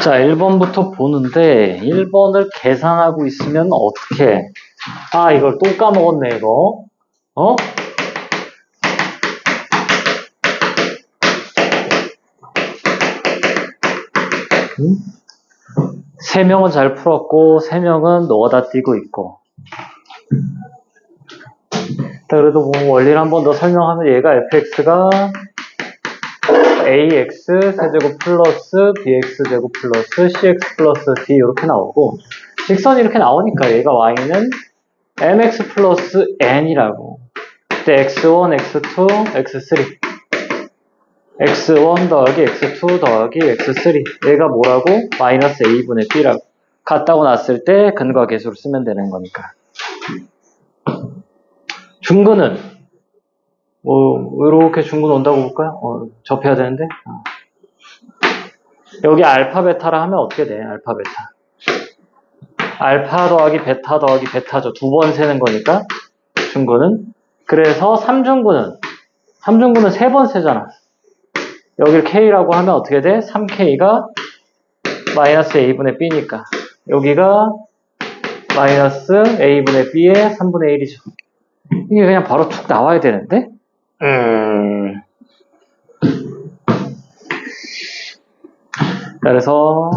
자, 1번부터 보는데 1번을 계산하고 있으면 어떻게 해? 아, 이걸 또 까먹었네, 이거. 어? 응? 3명은 잘 풀었고 3명은 노가다 띄고 있고. 자, 그래도 뭐 원리를 한 번 더 설명하면 얘가 fx가 ax 세제곱 플러스 bx 제곱 플러스 cx 플러스 d 이렇게 나오고, 직선이 이렇게 나오니까 얘가 y는 mx 플러스 n이라고. 그때 x1, x2, x3 x1 더하기 x2 더하기 x3 얘가 뭐라고? 마이너스 a분의 b라고. 같다고 놨을 때 근과 계수를 쓰면 되는 거니까. 중근은 뭐 이렇게 중근 온다고 볼까요? 접해야 되는데. 여기 알파 베타라 하면 어떻게 돼? 알파 베타. 알파 더하기 베타죠. 2번 세는 거니까 중근은. 그래서 3중근은 3번 세잖아. 여기를 k라고 하면 어떻게 돼? 3k가 마이너스 a분의 b니까 여기가 마이너스 a분의 b의 3분의 1이죠. 이게 그냥 바로 툭 나와야 되는데? 그래서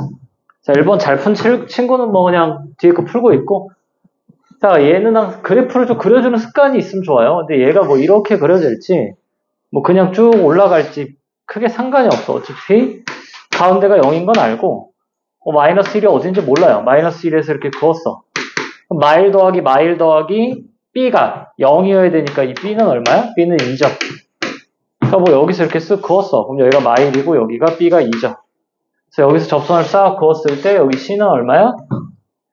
자, 1번 잘 푼 친구는 뭐 그냥 뒤에 거 풀고 있고, 자, 얘는 그래프를 좀 그려주는 습관이 있으면 좋아요. 근데 얘가 뭐 이렇게 그려질지 뭐 그냥 쭉 올라갈지 크게 상관이 없어. 어차피 가운데가 0인 건 알고, 마이너스 1이 어딘지 몰라요. 마이너스 1에서 이렇게 그었어. 마일 더하기 b가 0이어야 되니까 이 b는 얼마야? b는 2죠. 그러니까 뭐 여기서 이렇게 쓱 그었어. 그럼 여기가 마일이고 여기가 b가 2죠. 그래서 여기서 접선을 싹 그었을 때 여기 c는 얼마야?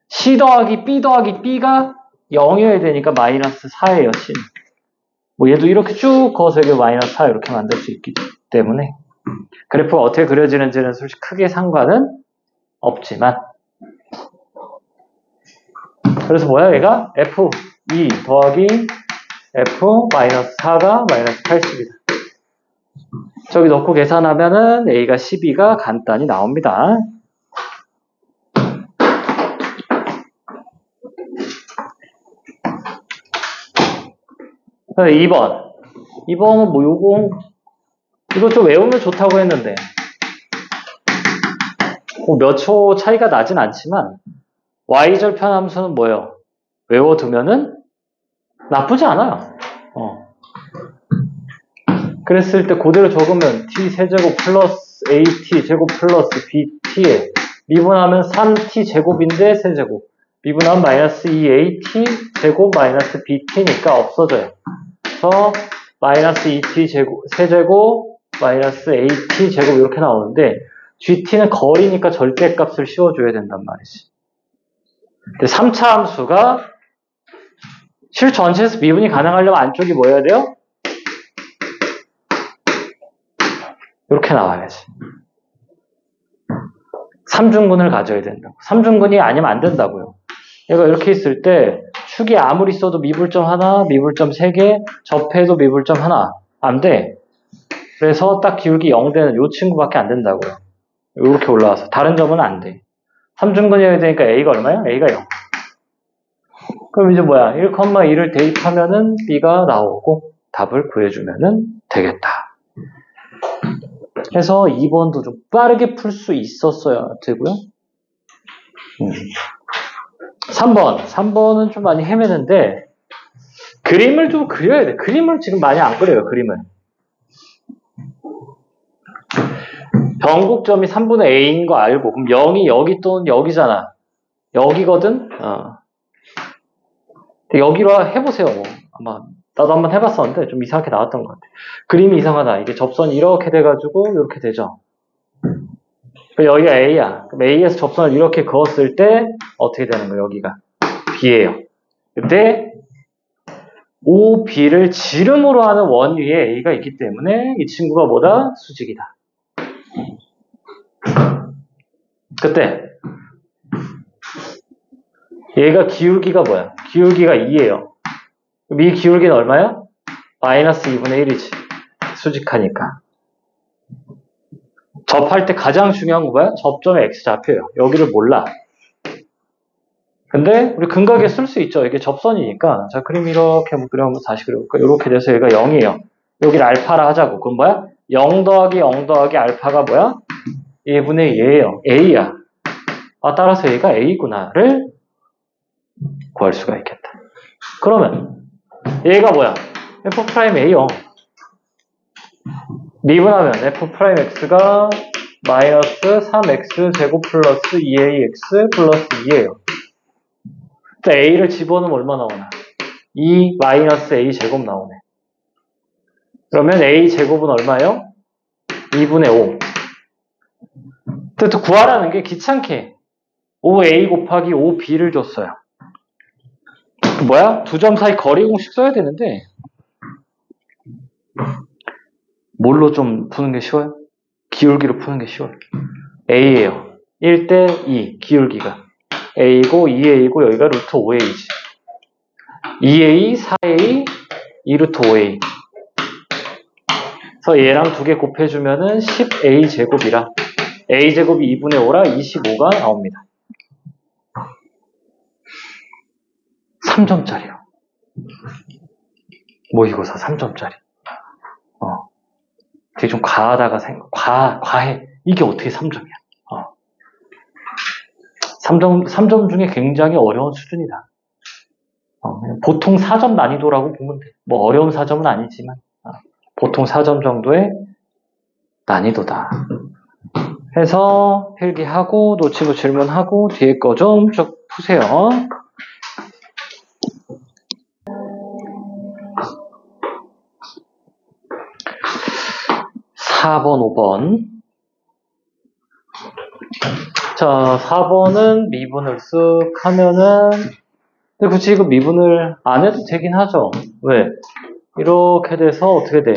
c 더하기 b가 0이어야 되니까 마이너스 4예요, c는. 뭐 얘도 이렇게 쭉 그어서 여기 마이너스 4 이렇게 만들 수 있기 때문에 그래프가 어떻게 그려지는지는 솔직히 크게 상관은 없지만, 그래서 뭐야 얘가? f2 더하기 f-4가 마이너스 80이다. 저기 넣고 계산하면은 a가 12가 간단히 나옵니다. 자, 2번은 뭐 이거 좀 외우면 좋다고 했는데 몇 초 차이가 나진 않지만 y절편 함수는 뭐예요? 외워두면은 나쁘지 않아요. 그랬을 때 그대로 적으면 t세제곱 플러스 at제곱 플러스 bt에 미분하면 3t제곱인데 세제곱, 미분하면 마이너스 2at제곱 마이너스 bt니까 없어져요. 그래서 마이너스 2t제곱 세제곱 마이너스 at제곱 이렇게 나오는데 gt는 거리니까 절대값을 씌워줘야 된단 말이지. 근데 3차 함수가 실 전체에서 미분이 가능하려면 안쪽이 뭐 해야 돼요? 이렇게 나와야지. 3중근을 가져야 된다고. 3중근이 아니면 안 된다고요. 얘가 이렇게 있을 때 축이 아무리 써도 미분점 하나, 미분점 3개, 접해도 미분점 하나 안 돼. 그래서 딱 기울기 0되는 요 친구밖에 안 된다고요. 이렇게 올라와서 다른 점은 안 돼. 3중근이어야 되니까 a가 얼마야? a가 0. 그럼 이제 뭐야? 1,2를 대입하면은 b가 나오고 답을 구해주면은 되겠다. 해서 2번도 좀 빠르게 풀 수 있었어야 되고요. 3번은 좀 많이 헤매는데 그림을 좀 그려야 돼. 그림을 지금 많이 안 그려요. 그림을. 변곡점이 3분의 a인 거 알고, 그럼 0이 여기 또는 여기잖아. 여기거든? 여기로 해보세요. 뭐. 아마 나도 한번 해봤었는데 좀 이상하게 나왔던 것 같아. 그림이 이상하다. 이게 접선이 이렇게 돼가지고 이렇게 되죠. 여기가 A야. 그럼 A에서 접선을 이렇게 그었을 때 어떻게 되는 거예요? 여기가 B예요. 근데 OB를 지름으로 하는 원 위에 A가 있기 때문에 이 친구가 뭐다? 수직이다. 그때 얘가 기울기가 뭐야? 기울기가 2예요. 그럼 이 기울기는 얼마야? 마이너스 2분의 1이지. 수직하니까. 접할 때 가장 중요한 건 뭐야? 접점의 x좌표예요. 여기를 몰라. 근데 우리 근각에 쓸 수 있죠. 이게 접선이니까. 자, 그림 이렇게 한번 그려보면 다시 그려볼까? 이렇게 돼서 얘가 0이에요. 여기를 알파라 하자고. 그럼 뭐야? 0 더하기 0 더하기 알파가 뭐야? 1분의 2예요. a야. 아, 따라서 얘가 a구나를 구할 수가 있겠다. 그러면 얘가 뭐야? f'a요. 미분하면 f'x가 마이너스 3x 제곱 플러스 2ax 플러스 2예요. a를 집어넣으면 얼마 나오나? 2 마이너스 a 제곱 나오네. 그러면 a 제곱은 얼마예요? 2분의 5. 또 구하라는 게 귀찮게 5a 곱하기 5b를 줬어요. 뭐야? 두 점 사이 거리 공식 써야 되는데 뭘로 좀 푸는 게 쉬워요? 기울기로 푸는 게 쉬워요. a예요. 1대 2 기울기가 a고 2a고 여기가 루트 5a지. 2a, 4a, 2루트 5a. 그래서 얘랑 두 개 곱해주면은 10a 제곱이라 a 제곱이 2분의 5라 25가 나옵니다. 3점짜리요. 모의고사 3점짜리. 되게 좀 과하다가 과해. 이게 어떻게 3점이야? 3점 중에 굉장히 어려운 수준이다. 보통 4점 난이도라고 보면 돼. 뭐 어려운 4점은 아니지만 보통 4점 정도의 난이도다. 해서 필기하고 놓치고 질문하고 뒤에 거 좀 쭉 푸세요. 4번, 5번. 자, 4번은 미분을 쓱 하면은, 근데 굳이 이거 미분을 안 해도 되긴 하죠. 왜? 이렇게 돼서 어떻게 돼?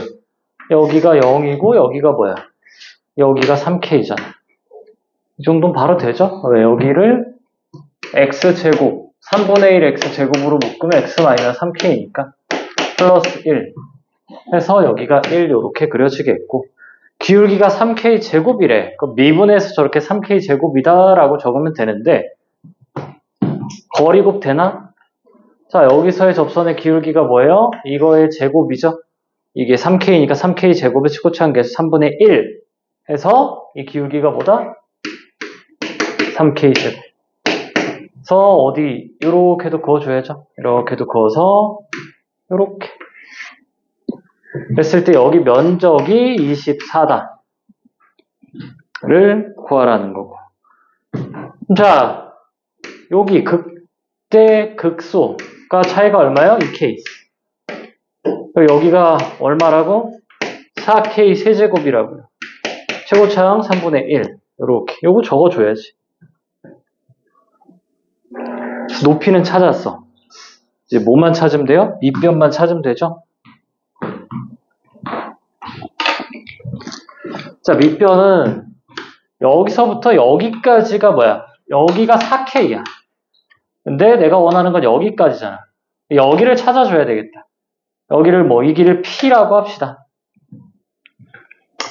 여기가 0이고, 여기가 뭐야? 여기가 3K잖아. 이 정도는 바로 되죠? 왜? 여기를 X제곱, 3분의 1 X제곱으로 묶으면 X-3K니까, 플러스 1. 해서 여기가 1 이렇게 그려지겠고, 기울기가 3K 제곱이래. 그럼 미분해서 저렇게 3K 제곱이다 라고 적으면 되는데 거리곱 되나? 자, 여기서의 접선의 기울기가 뭐예요? 이거의 제곱이죠. 이게 3K니까 3K 제곱에 치고치한 게 3분의 1 해서 이 기울기가 뭐다? 3K 제곱. 그래서 어디 이렇게도 그어줘야죠. 이렇게도 그어서 이렇게 했을 때 여기 면적이 24다. 를 구하라는 거고. 자, 여기 극대 극소가 차이가 얼마예요? 2K. 여기가 얼마라고? 4K 세제곱이라고요. 최고차항 3분의 1. 이렇게. 요거 적어줘야지. 높이는 찾았어. 이제 뭐만 찾으면 돼요? 밑변만 찾으면 되죠? 자, 밑변은 여기서부터 여기까지가 뭐야? 여기가 4K야. 근데 내가 원하는 건 여기까지잖아. 여기를 찾아줘야 되겠다. 여기를 뭐 이 길을 P라고 합시다.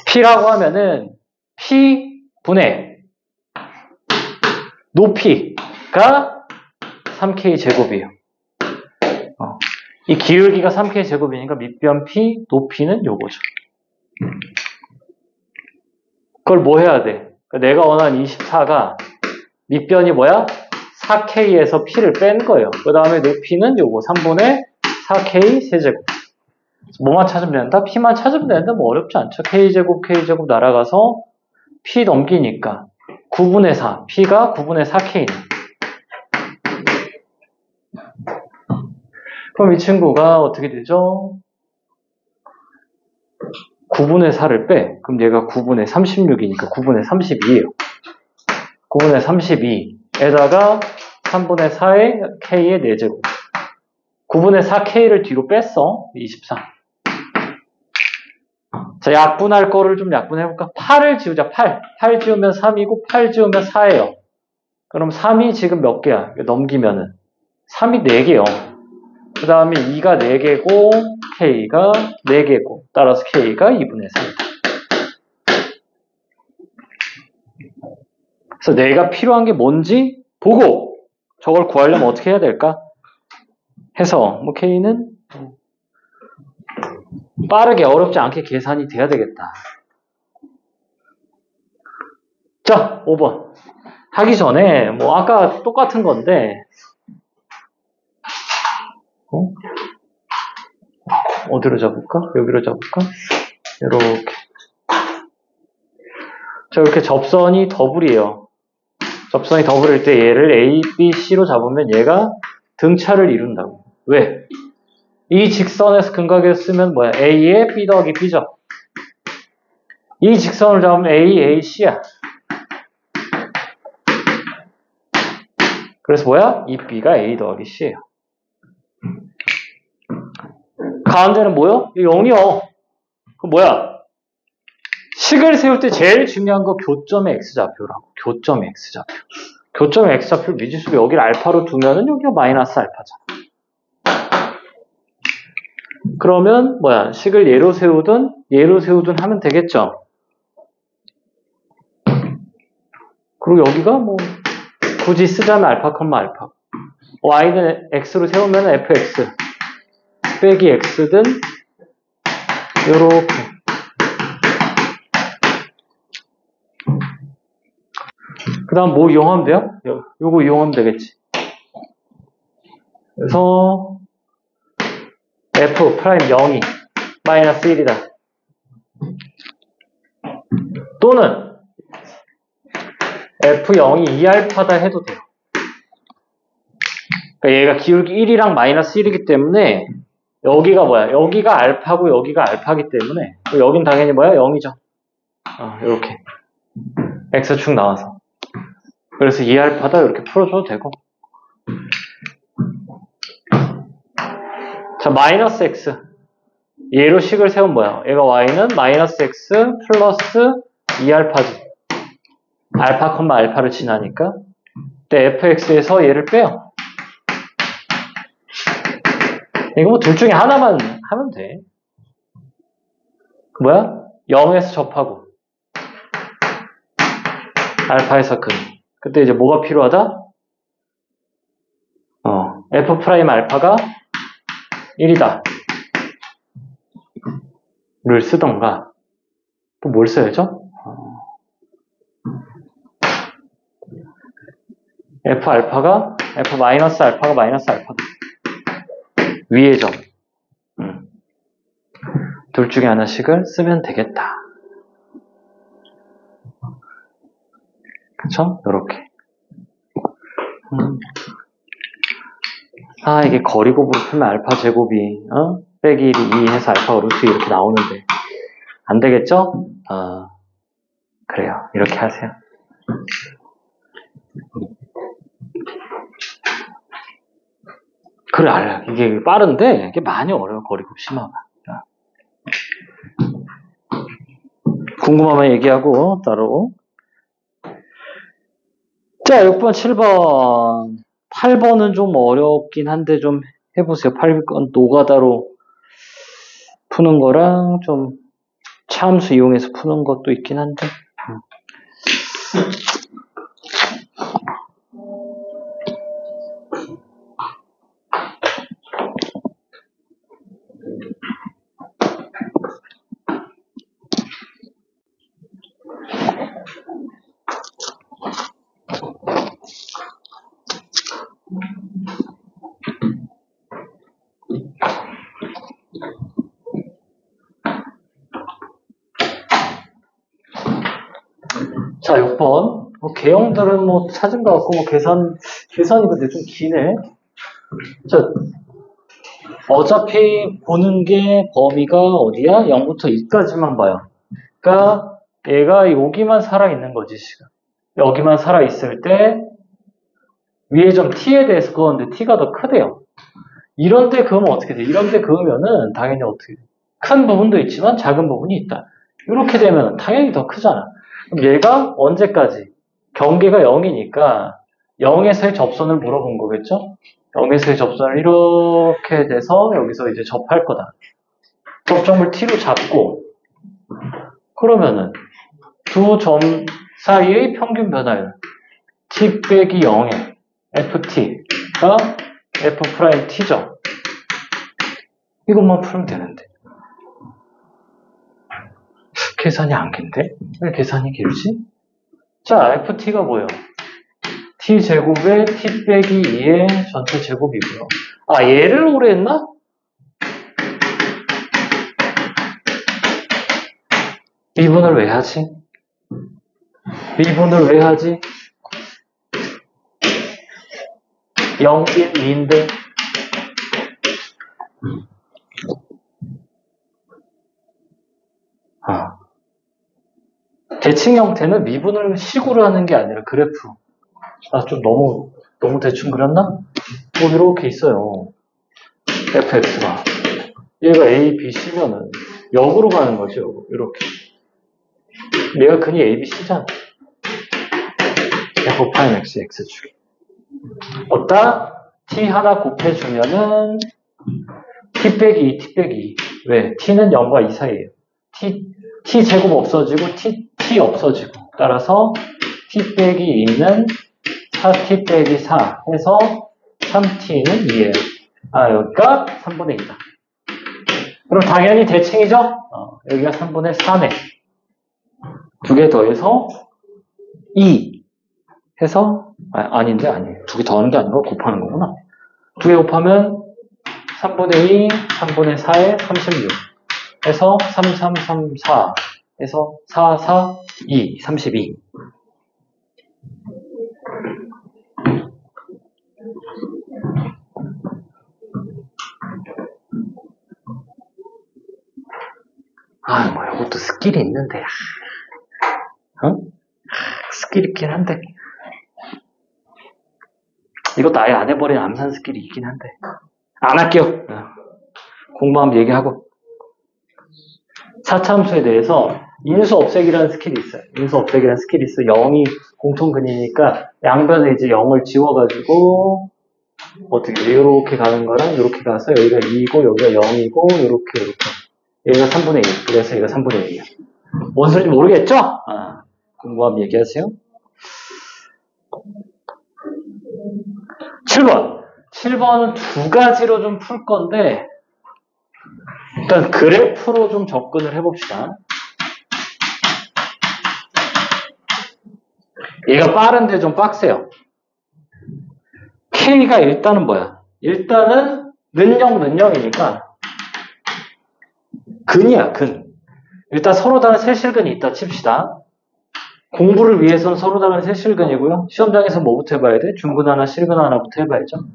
P라고 하면은 P분의 높이가 3K 제곱이에요. 이 기울기가 3K 제곱이니까 밑변 P, 높이는 요거죠. 그걸 뭐 해야 돼? 내가 원하는 24가 밑변이 뭐야? 4K에서 P를 뺀 거예요. 그 다음에 높이는 요거 3분의 4K 세제곱. 뭐만 찾으면 된다? P만 찾으면 된다? 뭐 어렵지 않죠. K제곱, K제곱 날아가서 P 넘기니까 9분의 4. P가 9분의 4K네. 그럼 이 친구가 어떻게 되죠? 9분의 4를 빼. 그럼 얘가 9분의 36이니까 9분의 32예요. 9분의 32에다가 3분의 4의 K의 4제곱. 9분의 4K를 뒤로 뺐어. 24. 자, 약분할 거를 좀 약분해볼까? 8을 지우자. 8. 8 지우면 3이고 8 지우면 4예요. 그럼 3이 지금 몇 개야? 넘기면은. 3이 4개요. 그 다음에 2가 4개고 K가 4개고 따라서 K가 2분의 3. 그래서 내가 필요한 게 뭔지 보고 저걸 구하려면 어떻게 해야 될까? 해서 뭐 K는 빠르게 어렵지 않게 계산이 돼야 되겠다. 자, 5번. 하기 전에 뭐 아까 똑같은 건데 어디로 잡을까? 여기로 잡을까? 이렇게. 자, 이렇게 접선이 더블이에요. 접선이 더블일 때 얘를 A, B, C로 잡으면 얘가 등차를 이룬다고. 왜? 이 직선에서 근각을 쓰면 뭐야? A에 B 더하기 B죠. 이 직선을 잡으면 A, A, C야. 그래서 뭐야? 이 B가 A 더하기 C예요. 가운데는 뭐요? 0이요. 그 뭐야? 식을 세울 때 제일 중요한 거 교점의 X좌표라고. 교점의 X좌표. 교점의 X좌표 미지수를 여기를 알파로 두면은 여기가 마이너스 알파잖아. 그러면 뭐야? 식을 얘로 세우든 하면 되겠죠. 그리고 여기가 뭐 굳이 쓰자면 알파, 알파. y는 x로 세우면 fx 빼기 x든 요렇게. 그 다음 뭐 이용하면 돼요? 요거 이용하면 되겠지. 그래서 f 프라임 0이 마이너스 1이다. 또는 f0이 2알파다 해도 돼요. 그러니까 얘가 기울기 1이랑 마이너스 1이기 때문에 여기가 뭐야? 여기가 알파고 여기가 알파기 때문에 여긴 당연히 뭐야? 0이죠. 이렇게 x축 나와서. 그래서 2알파다 이렇게 풀어줘도 되고. 자, 마이너스 x. 얘로 식을 세우면 뭐야? 얘가 y는 마이너스 x 플러스 2알파지. 알파, 알파를 지나니까. 근데 fx에서 얘를 빼요. 이거 뭐 둘 중에 하나만 하면 돼. 뭐야? 0에서 접하고 알파에서 근. 그때 이제 뭐가 필요하다? f 프라임 알파가 1이다. 를 쓰던가. 또 뭘 써야죠? f 알파가 f 마이너스 알파가 마이너스 알파다. 위의 점. 둘 중에 하나씩을 쓰면 되겠다. 그쵸? 요렇게. 이게 거리곱으로 풀면 알파 제곱이, 빼기 1이 2 해서 알파 루트 이렇게 나오는데. 안 되겠죠? 그래요. 이렇게 하세요. 그래, 알아요. 이게 빠른데, 이게 많이 어려워, 거리곱 심화가. 궁금하면 얘기하고, 따로. 자, 6번, 7번. 8번은 좀 어렵긴 한데 좀 해보세요. 8번 노가다로 푸는 거랑 좀 차함수 이용해서 푸는 것도 있긴 한데. 자, 6번. 개형들은 뭐 찾은 것 같고, 계산이 근데 좀 기네. 자, 어차피 보는 게 범위가 어디야? 0부터 2까지만 봐요. 그러니까 얘가 여기만 살아있는 거지, 지금. 여기만 살아있을 때 위의 점 t에 대해서 그었는데 t가 더 크대요. 이런데 그으면 어떻게 돼? 이런데 그으면은 당연히 어떻게 돼? 큰 부분도 있지만 작은 부분이 있다. 이렇게 되면 당연히 더 크잖아. 그럼 얘가 언제까지? 경계가 0이니까 0에서의 접선을 물어본 거겠죠? 0에서의 접선을 이렇게 돼서 여기서 이제 접할 거다. 접점을 t로 잡고 그러면은 두 점 사이의 평균 변화율 t 빼기 0에 ft가 f't죠. 이것만 풀면 되는데. 계산이 안 긴데? 왜 계산이 길지? 자, ft가 뭐예요? t제곱에 t 빼기 2의 전체 제곱이고요. 아, 얘를 오래 했나? 미분을 왜 하지? 미분을 왜 하지? 0, 1, 2인데 대칭 형태는 미분을 식으로 하는 게 아니라 그래프. 좀 너무 대충 그렸나? 뭐 이렇게 있어요. fx가 얘가 a, b, c면은 역으로 가는 거죠. 이렇게 얘가 근이 a, b, c잖아. f'(x) x축이 어따 t 하나 곱해주면은 t 빼기 2, t 빼기 2. 왜? t는 0과 2 사이에요. t 제곱 없어지고 t 없어지고 따라서 t 빼기 2는 4t 빼기 4 해서 3t는 2예요. 여기가 3분의 2다. 그럼 당연히 대칭이죠? 여기가 3분의 4네. 두 개 더해서 2 해서 아닌데 아니에요. 두 개 더하는 게 아니고 곱하는 거구나. 두 개 곱하면 3분의 2, 3분의 4에 36 해서 3, 3, 3, 4 해서 4, 4, 2, 32. 뭐 이것도 스킬이 있는데. 스킬 있긴 한데. 이것도 아예 안 해버린 암산 스킬이 있긴 한데. 안 할게요. 공부하면 얘기하고. 4차함수에 대해서 인수 없애기라는 스킬이 있어요. 인수 없애기라는 스킬이 있어요. 0이 공통근이니까 양변에 이제 0을 지워가지고 어떻게 이렇게 가는 거랑 이렇게 가서 여기가 2이고 여기가 0이고 이렇게 얘가 3분의 1. 그래서 얘가 3분의 1이야. 뭔 소리인지 모르겠죠? 공부하면 얘기하세요. 7번. 7번은 두 가지로 좀 풀 건데 일단 그래프로 좀 접근을 해봅시다. 얘가 빠른데 좀 빡세요. K가 일단은 뭐야? 일단은 는영이니까 근이야, 근. 일단 서로 다른 세실근이 있다 칩시다. 공부를 위해서는 서로 다른 세실근이고요. 시험장에서 뭐부터 해봐야 돼? 중근 하나, 실근 하나부터 해봐야죠.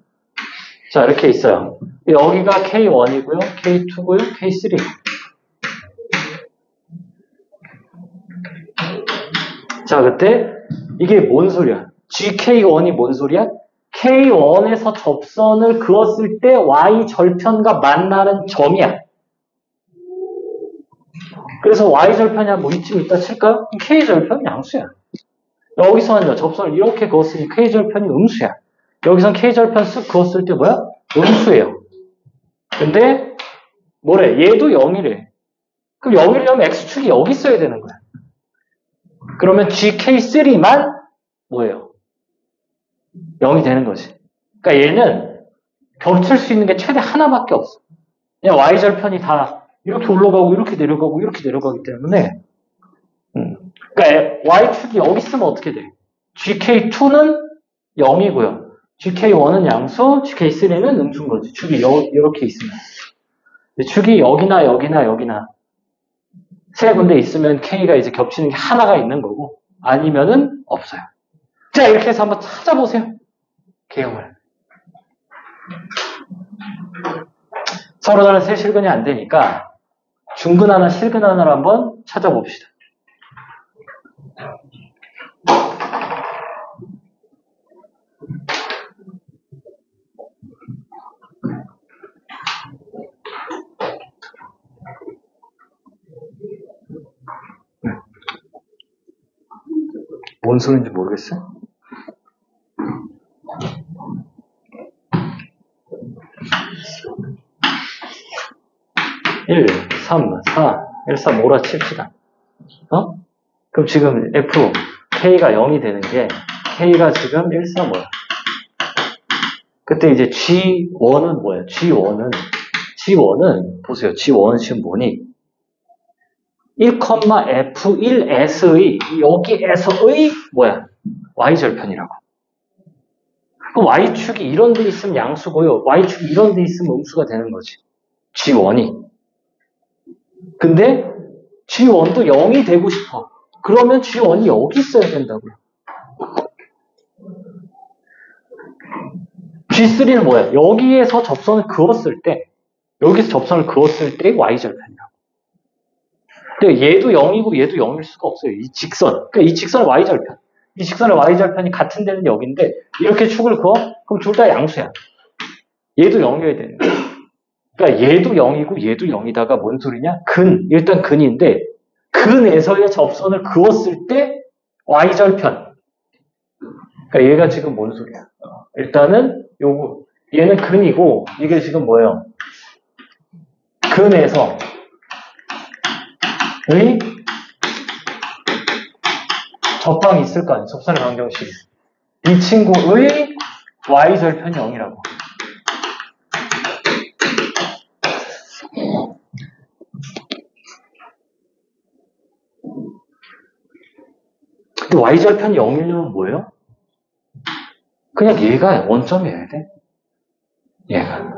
자, 이렇게 있어요. 여기가 K1이고요, K2고요, K3. 자, 그때 이게 뭔 소리야? GK1이 뭔 소리야? K1에서 접선을 그었을 때 Y절편과 만나는 점이야. 그래서 Y절편이 뭐 이쯤 있다 칠까요? K절편이 양수야. 여기서는요, 접선을 이렇게 그었으니 K절편이 음수야. 여기선 K절편 쓱 그었을 때 뭐야? 음수예요. 근데 뭐래? 얘도 0이래. 그럼 0이려면 X축이 여기 있어야 되는 거야. 그러면 GK3만 뭐예요? 0이 되는 거지. 그러니까 얘는 겹칠 수 있는 게 최대 하나밖에 없어. 그냥 Y절편이 다 이렇게 올라가고 이렇게 내려가고 이렇게 내려가기 때문에 그러니까 Y축이 여기 있으면 어떻게 돼? GK2는 0이고요. GK1은 양수, GK3는 음수인 거지. 축이 이렇게 있으면. 축이 여기나 세 군데 있으면 K가 이제 겹치는 게 하나가 있는 거고 아니면은 없어요. 자, 이렇게 해서 한번 찾아보세요. 개형을. 서로 다른 세 실근이 안 되니까 중근 하나, 실근 하나를 한번 찾아봅시다. 뭔 소리인지 모르겠어요? (1, 3, 4, 1, 3, 5라 칩시다. 그럼 지금 F, K가 0이 되는 게 K가 지금 1, 4 뭐야? 그때 이제 G1은 뭐야? G1은 보세요. G1 지금 뭐니? 1,F1S의 여기에서의 뭐야? Y절편이라고. 그럼 Y축이 이런 데 있으면 양수고요. Y축이 이런 데 있으면 음수가 되는 거지. G1이. 근데 G1도 0이 되고 싶어. 그러면 G1이 여기 있어야 된다고요. G3는 뭐야? 여기에서 접선을 그었을 때 Y절편이라고. 근데 얘도 0이고 얘도 0일 수가 없어요. 이 직선. 그러니까 이 직선의 Y절편. 이 직선의 Y절편이 같은 데는 여기인데 이렇게 축을 그어? 그럼 둘 다 양수야. 얘도 0이어야 되는 거야. 그러니까 얘도 0이고 얘도 0이다가 뭔 소리냐? 일단 근인데 근에서의 접선을 그었을 때 Y절편. 그러니까 얘가 지금 뭔 소리야? 일단은 얘는 근이고 이게 지금 뭐예요? 근에서 의 접방이 있을 거 아니에요. 접선의 방정식이. 이 친구의 Y절편이 0이라고. 근데 Y절편이 0이려면 뭐예요? 그냥 얘가 원점이어야 돼. 얘가.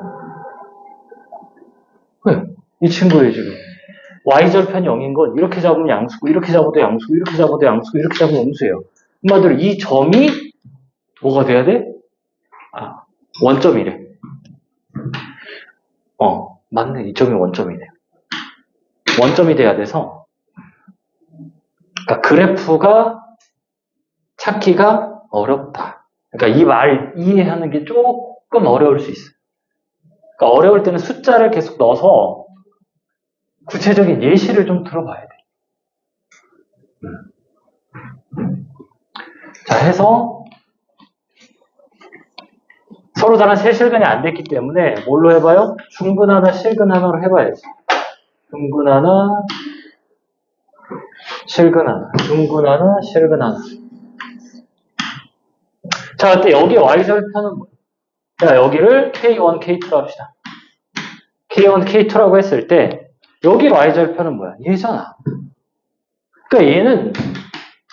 왜? 이 친구의 지금 Y절편이 0인 건 이렇게 잡으면 양수고 이렇게 잡아도 양수고 이렇게 잡아도 양수고 이렇게 잡으면 음수예요. 한마디로 이 점이 뭐가 돼야 돼? 원점이래. 맞네. 이 점이 원점이네. 원점이 돼야 돼서 그러니까 그래프가 찾기가 어렵다. 그러니까 이 말 이해하는 게 조금 어려울 수 있어요. 그러니까 어려울 때는 숫자를 계속 넣어서 구체적인 예시를 좀 들어봐야 돼. 자, 해서 서로 다른 세실근이 안 됐기 때문에 뭘로 해봐요? 중근 하나, 실근 하나로 해봐야지. 중근 하나, 실근 하나, 중근 하나, 실근 하나. 자, 그때 여기 Y절편은 뭐예요? 자, 여기를 K1, K2로 합시다. K1, K2라고 했을 때 여기 Y절편은 뭐야? 얘잖아. 그러니까 얘는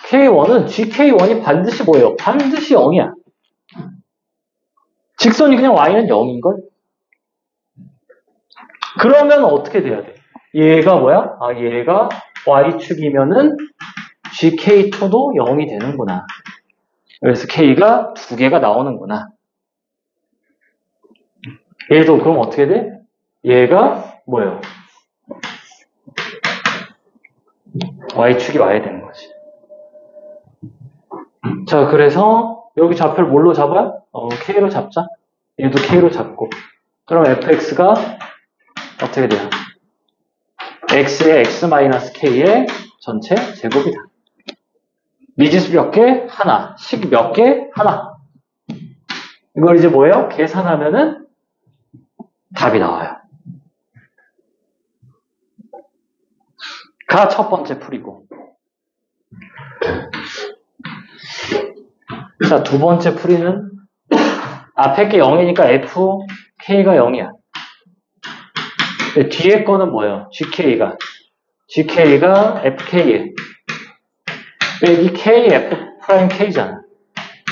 K1은 GK1이 반드시 뭐예요? 반드시 0이야. 직선이 그냥 Y는 0인걸? 그러면 어떻게 돼야 돼? 얘가 뭐야? 얘가 Y축이면은 GK2도 0이 되는구나. 그래서 K가 두 개가 나오는구나. 얘도 그럼 어떻게 돼? 얘가 뭐예요? Y축이 와야 되는 거지. 자, 그래서 여기 좌표를 뭘로 잡아요? K로 잡자. 얘도 K로 잡고. 그럼 fx가 어떻게 돼요? x의 x-k의 전체 제곱이다. 미지수 몇 개? 하나. 식 몇 개? 하나. 이걸 이제 뭐예요? 계산하면은 답이 나와요. 가 첫 번째 풀이고. 자, 두 번째 풀이는 앞에 게 0이니까 f, k가 0이야. 뒤에 거는 뭐예요? gk가 fk에 빼기 k, f'k잖아.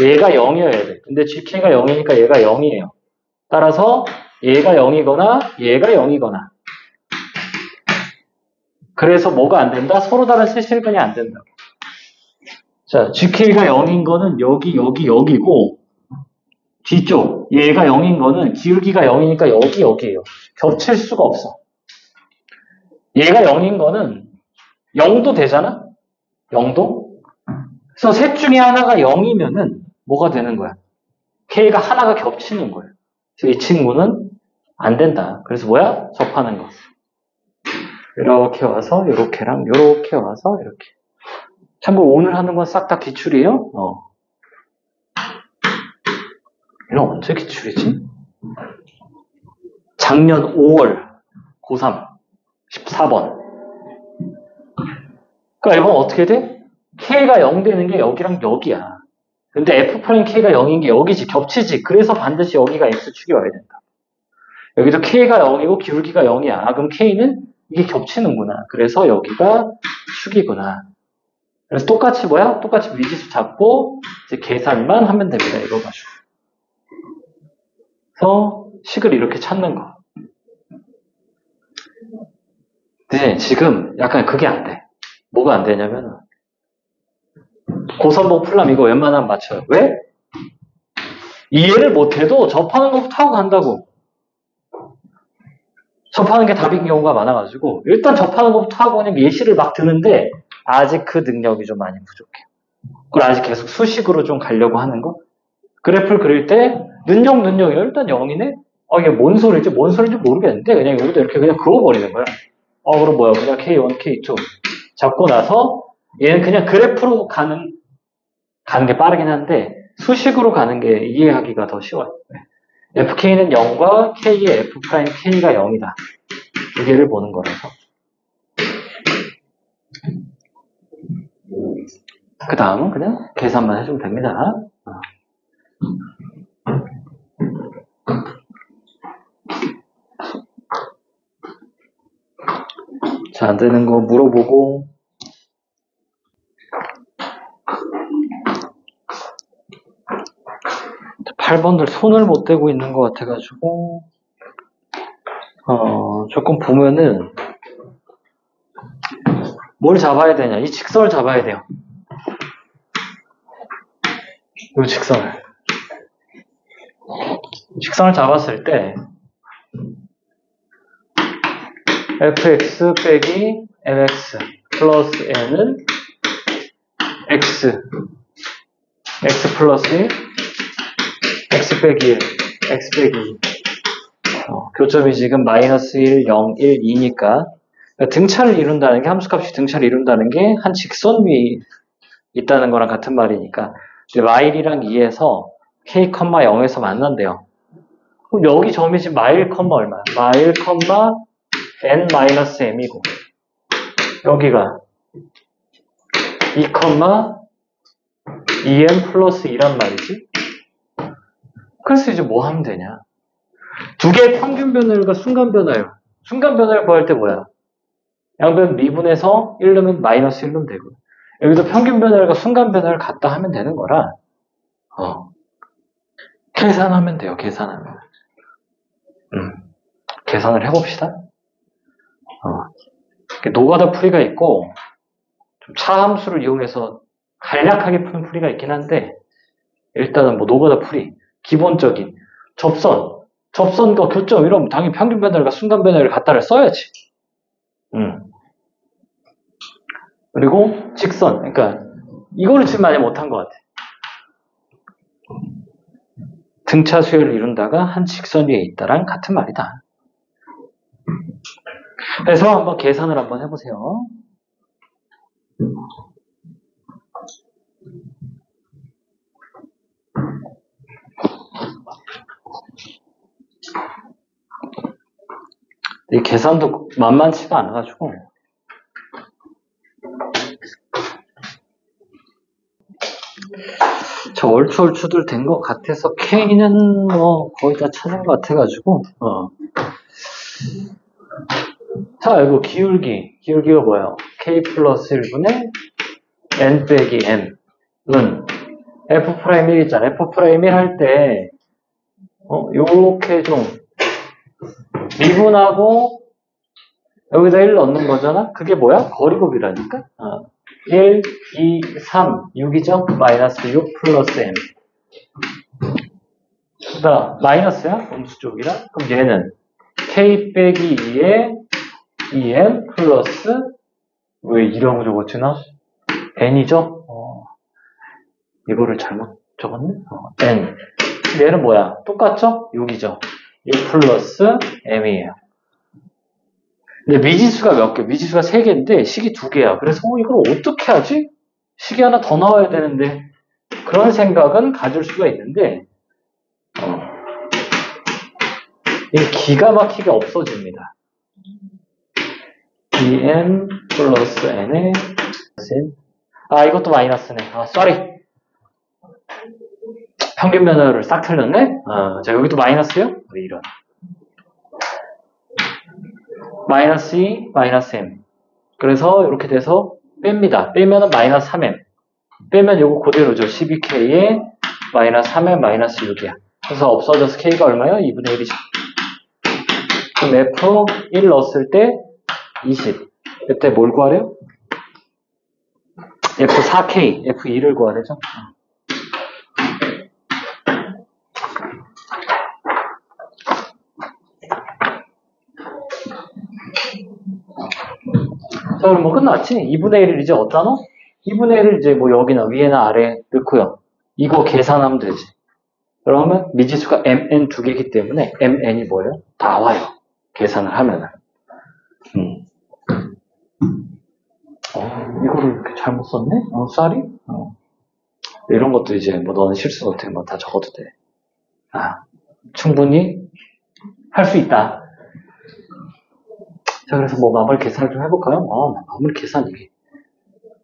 얘가 0이어야 돼. 근데 gk가 0이니까 얘가 0이에요. 따라서 얘가 0이거나 얘가 0이거나. 그래서 뭐가 안 된다? 서로 다른 세실근이 안 된다. 자, gk가 0인 거는 여기고 뒤쪽 얘가 0인 거는 기울기가 0이니까 여기에요. 겹칠 수가 없어. 얘가 0인 거는 0도 되잖아? 0도? 그래서 셋 중에 하나가 0이면은 뭐가 되는 거야? k가 하나가 겹치는 거야. 그래서 이 친구는 안 된다. 그래서 뭐야? 접하는 거. 이렇게 와서 이렇게랑 이렇게 와서 이렇게. 참고로 오늘 하는 건 싹 다 기출이에요. 이건 언제 기출이지? 작년 5월 고3 14번. 그러니까 이건 어떻게 돼? K가 0 되는 게 여기랑 여기야. 근데 F'K가 0인 게 여기지, 겹치지. 그래서 반드시 여기가 X축이 와야 된다. 여기도 K가 0이고 기울기가 0이야. 아, 그럼 K는 이게 겹치는구나. 그래서 여기가 축이구나. 그래서 똑같이 뭐야? 똑같이 미지수 잡고 이제 계산만 하면 됩니다. 이거 가지고. 그래서 식을 이렇게 찾는 거. 근데 지금 약간 그게 안 돼. 뭐가 안 되냐면 고선봉 풀람 이거 웬만하면 맞춰요. 왜? 이해를 못해도 접하는 것부터 하고 간다고. 접하는 게 답인 경우가 많아가지고 일단 접하는 것부터 하고 그냥 예시를 막 드는데 아직 그 능력이 좀 많이 부족해. 그걸 아직 계속 수식으로 좀 가려고 하는 거. 그래프를 그릴 때 능력이 일단 0이네? 이게 뭔 소리지? 뭔 소리인지 모르겠는데 그냥 여기다 이렇게 그냥 그어버리는 거야. 그럼 뭐야? 그냥 K1, K2 잡고 나서 얘는 그냥 그래프로 가는 게 빠르긴 한데 수식으로 가는 게 이해하기가 더 쉬워요. FK는 0과 K의 F'K가 0이다. 두 개를 보는 거라서. 그 다음은 그냥 계산만 해주면 됩니다. 자, 안 되는 거 물어보고. 자, 8번들 손을 못 대고 있는 것 같아가지고, 조금 보면은, 뭘 잡아야 되냐. 이 직선을 잡아야 돼요. 이 직선을 잡았을 때, fx 빼기 mx 플러스 n은 x 플러스 1, x 빼기 1, x 빼기 2. 교점이 지금 마이너스 1, 0, 1, 2니까 등차를 이룬다는 게, 함수값이 등차를 이룬다는 게 한 직선 위에 있다는 거랑 같은 말이니까 마일이랑 2에서 k, 0에서 만난대요. 그럼 여기 점이 지금 마일, 얼마야? 마일, n-m이고 여기가 2, 2m 플러스 2란 말이지. 그래서 이제 뭐 하면 되냐? 두 개의 평균 변화율과 순간 변화율. 순간 변화율 구할 때 뭐야? 양변 미분해서 1 넣으면 마이너스 1 넣으면 되고, 여기도 평균 변화율과 순간 변화율 같다 하면 되는 거라, 계산하면 돼요. 계산하면. 계산을 해봅시다. 노가다 풀이가 있고 좀 차함수를 이용해서 간략하게 푸는 풀이가 있긴 한데, 일단은 뭐 노가다 풀이 기본적인 접선과 교점 이러면 당연히 평균 변화율과 순간 변화율 같다를 써야지. 그리고 직선, 그러니까 이거를 지금 많이 못한 것 같아. 등차 수열을 이룬다가 한 직선 위에 있다랑 같은 말이다. 그래서 한번 계산을 한번 해보세요. 이 계산도 만만치가 않아가지고 저 얼추얼추들 된 것 같아서 K는 뭐 거의 다 찾은 것 같아가지고 자, 이거 기울기가 뭐예요? K 플러스 1분의 N 빼기 M은 F'1 있잖아. F'1 할 때 요렇게 좀 미분하고 여기다 1 넣는 거잖아? 그게 뭐야? 거리곱이라니까? 1, 2, 3, 6이죠? 마이너스 6 플러스 M. 그다음 마이너스야? 음수 쪽이라? 그럼 얘는 K 빼기 2에 2M 플러스, 왜 이라고 적었지 나? N이죠? 이거를 잘못 적었네? N. 얘는 뭐야? 똑같죠? 6이죠? 6 플러스 M이에요. 근데 미지수가 몇 개? 미지수가 3개인데 식이 2개야. 그래서 이걸 어떻게 하지? 식이 하나 더 나와야 되는데, 그런 생각은 가질 수가 있는데 이게 기가 막히게 없어집니다. 2m 플러스 n에 이것도 마이너스네. 쏘리. 평균 면허를 싹 틀렸네? 자, 여기도 마이너스요? 이런. 마이너스 2, 마이너스 m. 그래서 이렇게 돼서 뺍니다. 빼면은 마이너스 3m. 빼면 요거 그대로죠. 12k에 마이너스 3m 마이너스 6이야. 그래서 없어져서 k가 얼마요? 2분의 1이죠. 그럼 f1 넣었을 때 20. 이때 뭘 구하래요? f4k, f2를 구하래죠. 자, 그럼 뭐 끝났지? 2분의 1을 이제 어디다 넣어? 2분의 1을 이제 뭐 여기나 위에나 아래에 넣고요. 이거 계산하면 되지. 그러면 미지수가 mn 두 개이기 때문에 mn이 뭐예요? 나와요. 계산을 하면은. 이거를 이렇게 잘못 썼네? 쌀이? 이런 것도 이제 뭐 너는 실수 못해. 뭐 다 적어도 돼. 충분히 할 수 있다. 자, 그래서 뭐 마무리 계산을 좀 해볼까요? 마무리 계산 이게.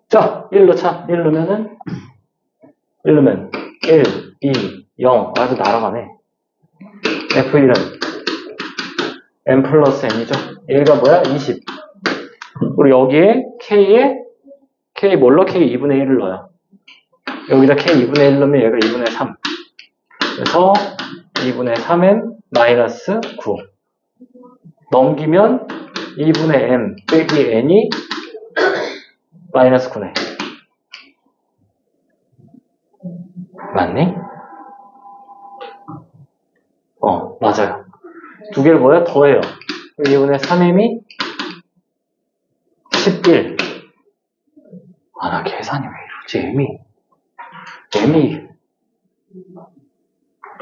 자, 1 넣자. 1 넣으면 1, 2, 0. 아주 날아가네. F1은 m 플러스 n이죠. 얘가 뭐야? 20. 그리고 여기에 K 뭘로? K 2분의 1을 넣어요. 여기다 K 2분의 1 넣으면 얘가 2분의 3. 그래서 2분의 3n 마이너스 9. 넘기면 2분의 m 빼기 n이 마이너스 9네. 맞니? 맞아요. 두 개를 뭐야? 더해요. 2분의 3m이 11. 나 계산이 왜 이러지? m이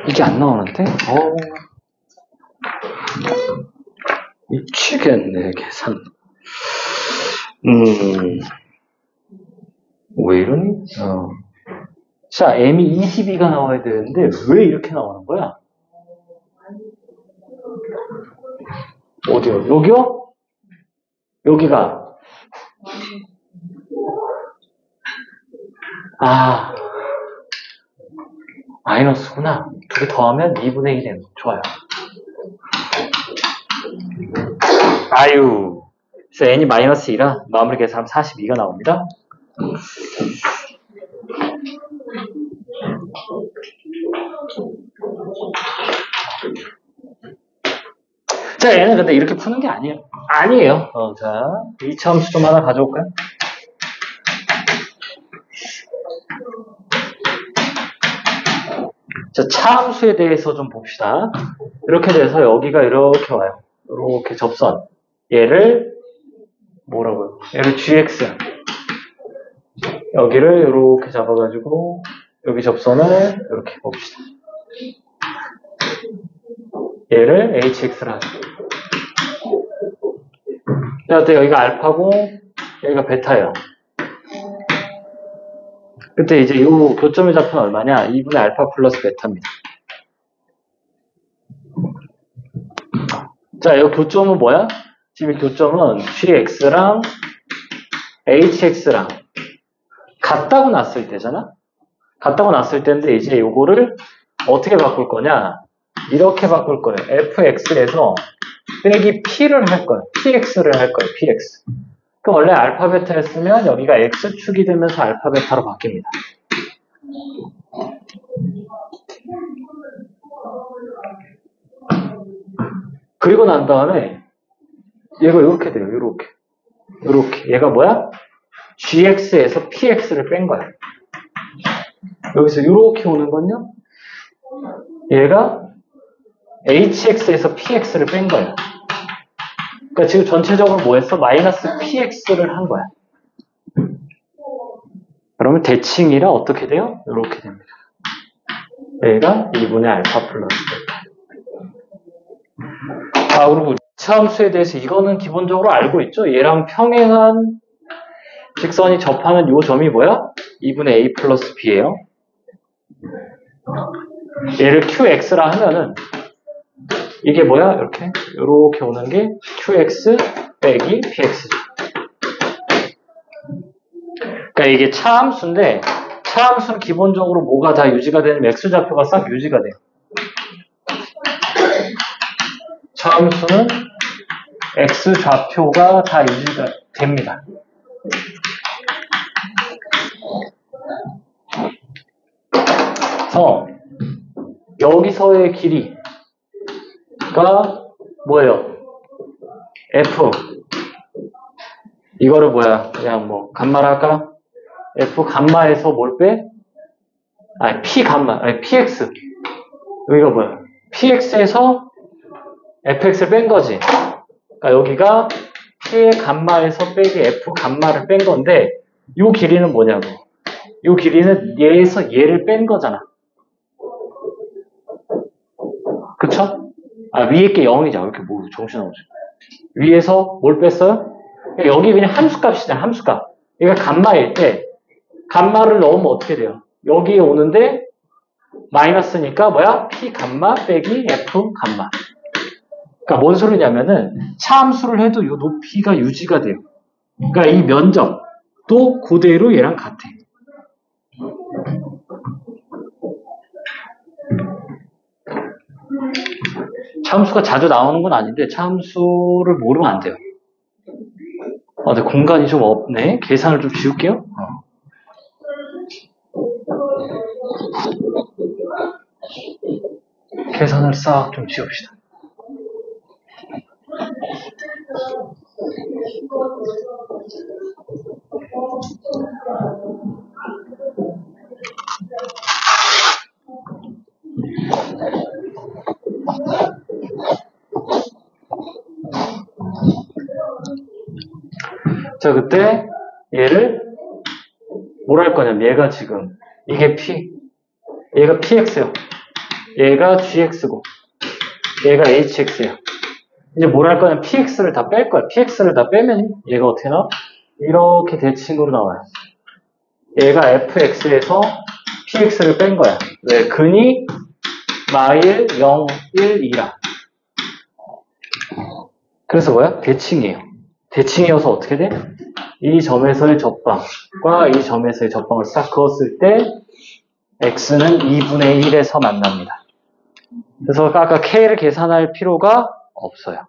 이게 안 나오는데? 미치겠네, 계산. 왜 이러니? 자, m이 22가 나와야 되는데 왜 이렇게 나오는 거야? 어디요? 여기요? 여기가 마이너스구나. 두 개 더하면 2분의 1이네. 좋아요. 그래서 n이 마이너스 2라 마무리 계산하면 42가 나옵니다. 자, 얘는 근데 이렇게 푸는 게 아니에요. 자, 2차 함수 좀 하나 가져올까요? 자, 차함수에 대해서 좀 봅시다. 이렇게 돼서 여기가 이렇게 와요. 이렇게 접선. 얘를 뭐라고요? 얘를 gx. 여기를 이렇게 잡아가지고 여기 접선을 이렇게 봅시다. 얘를 hx를 하죠. 자, 여기가 알파고 여기가 베타예요. 그때 이제 이 교점의 좌표는 얼마냐? 2분의 알파 플러스 베타입니다. 자, 이 교점은 뭐야? 지금 이 교점은 gx랑 hx랑 같다고 놨을 때잖아? 같다고 놨을 때인데 이제 요거를 어떻게 바꿀 거냐? 이렇게 바꿀 거예요. fx에서 빼기 p를 할 거예요. px를 할 거예요. px. 그럼 원래 알파 베타였으면 여기가 x축이 되면서 알파 베타로 바뀝니다. 그리고 난 다음에 얘가 이렇게 돼요. 이렇게. 얘가 뭐야? gx에서 px를 뺀 거야. 여기서 이렇게 오는 건요? 얘가 hx에서 px를 뺀 거야. 그러니까 지금 전체적으로 뭐 했어? 마이너스 px를 한 거야. 그러면 대칭이라 어떻게 돼요? 이렇게 됩니다. 얘가 2분의 알파 플러스 베타. 그리고 차함수에 대해서 이거는 기본적으로 알고 있죠? 얘랑 평행한 직선이 접하는 이 점이 뭐야? 2분의 a 플러스 b예요. 얘를 qx라 하면은 이게 뭐야? 이렇게 오는 게 qx 빼기 px죠. 그러니까 이게 차함수인데 차함수는 기본적으로 뭐가 다 유지가 되는 X좌표가 싹 유지가 돼요. 차함수는 X좌표가 다 유지가 됩니다. 그래서 여기서의 길이가 뭐예요? F. 이거를 뭐야? 그냥 뭐 감마를 할까? F 감마에서 뭘 빼? 아니 P 감마, 아니 PX. 여기가 뭐야? PX에서 FX를 뺀 거지. 그러니까 여기가 P의 감마에서 빼기 F 감마를 뺀 건데, 이 길이는 뭐냐고? 이 길이는 얘에서 얘를 뺀 거잖아. 그쵸? 아, 위에 게 0이잖아. 이렇게 뭐 정신없지. 위에서 뭘 뺐어요? 여기 그냥 함수값이잖아. 함수값. 얘가 감마일 때 감마를 넣으면 어떻게 돼요? 여기에 오는데 마이너스니까 뭐야? P 감마 빼기 F 감마. 그러니까 뭔 소리냐면은 차함수를 해도 이 높이가 유지가 돼요. 그러니까 이 면적도 그대로 얘랑 같아. 차함수가 자주 나오는 건 아닌데 차함수를 모르면 안 돼요. 근데 공간이 좀 없네. 계산을 좀 지울게요. 계산을 싹 좀 지웁시다. 자, 그때 얘를 뭘 할 거냐면 얘가 지금 이게 P, 얘가 PX요. 얘가 GX고 얘가 HX예요. 이제 뭘 할 거냐면 PX를 다 뺄 거야. PX를 다 빼면 얘가 어떻게 나와? 이렇게 대칭으로 나와요. 얘가 FX에서 PX를 뺀 거야. 왜? 근이 마일 0, 1, 2라. 그래서 뭐야? 대칭이에요. 대칭이어서 어떻게 돼? 이 점에서의 접방과 이 점에서의 접방을 싹 그었을 때 x는 2분의 1에서 만납니다. 그래서 아까 k를 계산할 필요가 없어요.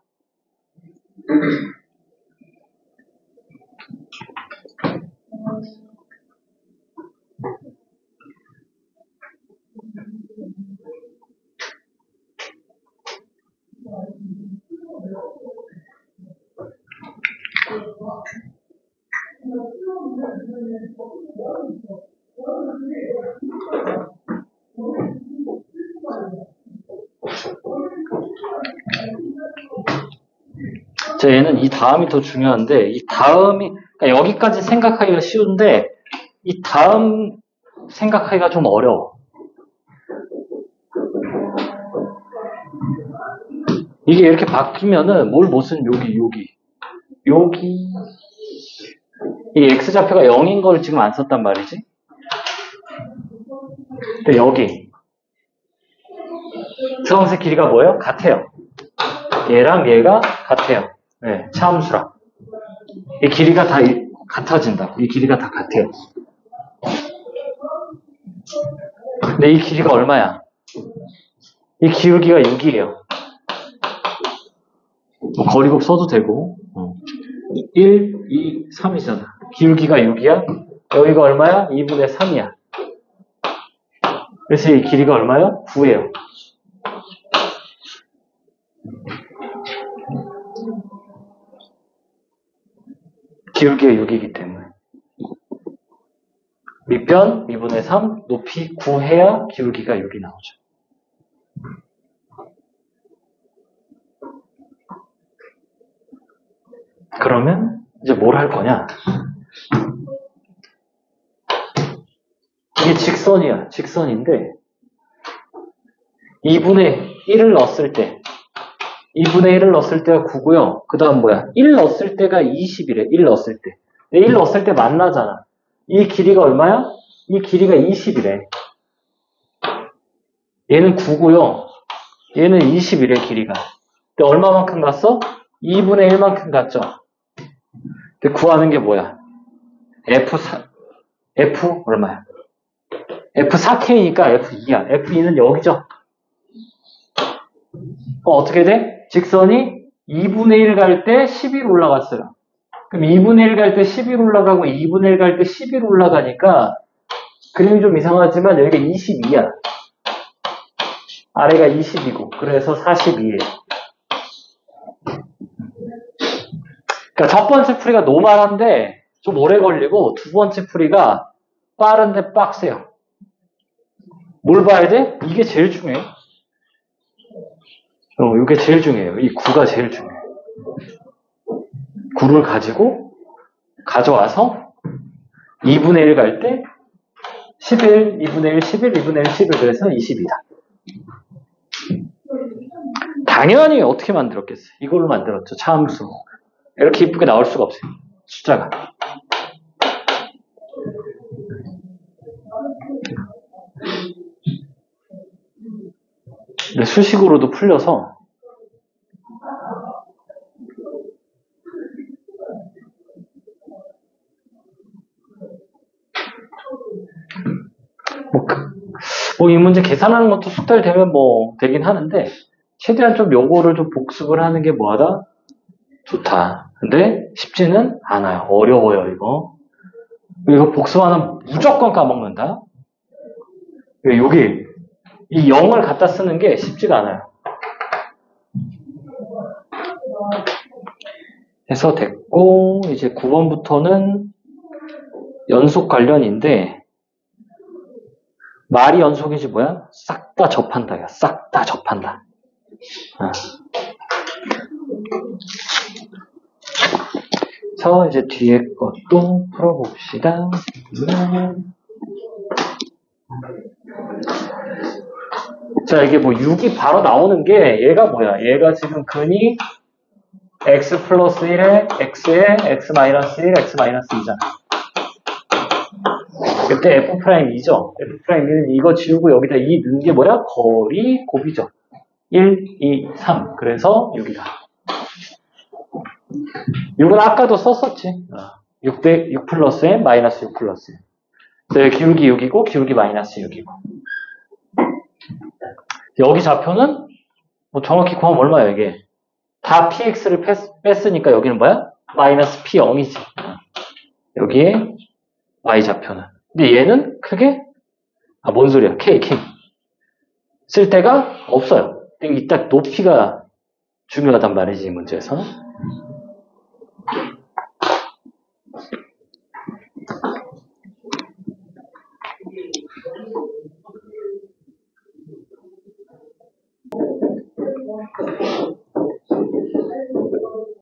자, 얘는 이 다음이 더 중요한데, 이 다음이, 그러니까 여기까지 생각하기가 쉬운데, 이 다음 생각하기가 좀 어려워. 이게 이렇게 바뀌면은, 뭘 무슨 여기, 이 x좌표가 0인 걸 지금 안 썼단 말이지? 근데 여기, 주황색 길이가 뭐예요? 같아요. 얘랑 얘가 같아요. 네, 차함수랑. 이 길이가 다 같아진다. 이 길이가 다 같아요. 근데 이 길이가 얼마야? 이 기울기가 6이에요. 뭐 거리곱 써도 되고. 1, 2, 3이잖아. 기울기가 6이야. 여기가 얼마야? 2분의 3이야. 그래서 이 길이가 얼마야? 9예요. 기울기가 6이기 때문에. 밑변 2분의 3, 높이 9 해야 기울기가 6이 나오죠. 그러면 이제 뭘 할 거냐? 이게 직선이야. 직선인데 2분의 1을 넣었을 때 2분의 1을 넣었을 때가 9고요. 그 다음 뭐야? 1 넣었을 때가 20이래. 1 넣었을 때. 1 넣었을 때 만나잖아. 이 길이가 얼마야? 이 길이가 20이래. 얘는 9고요. 얘는 20이래, 길이가. 근데 얼마만큼 갔어? 2분의 1만큼 갔죠. 근데 구하는 게 뭐야? F 얼마야? F4K니까 F2야. F2는 여기죠. 어떻게 돼? 직선이 2분의 1 갈 때 11 올라갔어요. 그럼 2분의 1 갈 때 11 올라가고 2분의 1 갈 때 11 올라가니까 그림이 좀 이상하지만 여기가 22야. 아래가 20이고 그래서 42예요. 그러니까 첫 번째 풀이가 노멀한데 좀 오래 걸리고 두 번째 풀이가 빠른데 빡세요. 뭘 봐야 돼? 이게 제일 중요해. 이게 제일 중요해요. 이 9가 제일 중요해요. 9를 가지고 가져와서 2분의 1 갈 때 11, 2분의 1, 11, 2분의 1, 11 그래서 20이다. 당연히 어떻게 만들었겠어요? 이걸로 만들었죠. 차함수. 이렇게 이쁘게 나올 수가 없어요. 숫자가. 수식으로도 풀려서 이 문제 계산하는 것도 숙달 되면 되긴 하는데 최대한 좀 요거를 좀 복습을 하는 게 뭐하다? 좋다. 근데 쉽지는 않아요. 어려워요, 이거. 이거 복습하면 무조건 까먹는다. 여기 이 0을 갖다 쓰는 게 쉽지가 않아요. 해서 됐고 이제 9번부터는 연속 관련인데 말이 연속이지 뭐야? 싹 다 접한다야. 싹 다 접한다. 그래서 이제 뒤에 것도 풀어봅시다. 자, 이게 6이 바로 나오는 게 얘가 뭐야? 얘가 지금 근이 x 플러스 1에 x에 x 마이너스 1, x 마이너스 2잖아. 그때 F'2죠. F'2는 이거 지우고 여기다 2 넣은 게 뭐야? 거리 곱이죠. 1, 2, 3. 그래서 6이다. 6은 아까도 썼었지. 6 플러스에 마이너스 6 플러스. 기울기 6이고 기울기 마이너스 6이고. 여기 좌표는 정확히 구하면 얼마야 이게? 다 px를 뺐으니까 여기는 뭐야? 마이너스 p0이지. 여기에 y좌표는. 근데 얘는 크게 뭔 소리야? k 쓸 데가 없어요. 이딱 높이가 중요하단 말이지 이 문제에서.